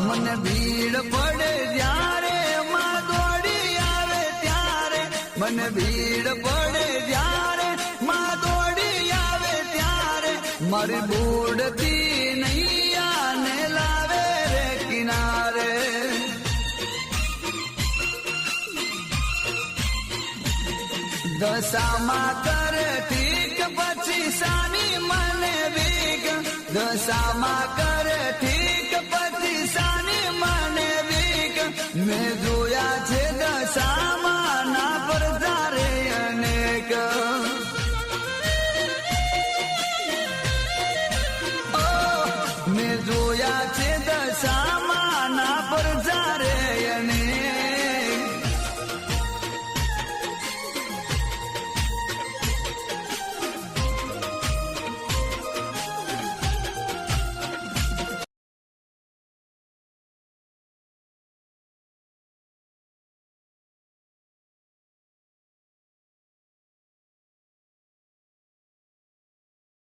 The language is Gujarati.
મને ભીડ પડે જ્યારે માં દોડી આવે ત્યારે મને ભીડ પડે જ્યારે માં દોડી આવે ત્યારે મારી બુડતી નૈયાને લાવે રે કિનારે દશામાં કરે ઠીક પછી સાની મને બીક દશામાં કરે ઠીક પછી સાની મને બીક મેં જોયા છે દશામાં ના પડતા રે અનેક મેં જોયા છે દશામાં ના પડતા રે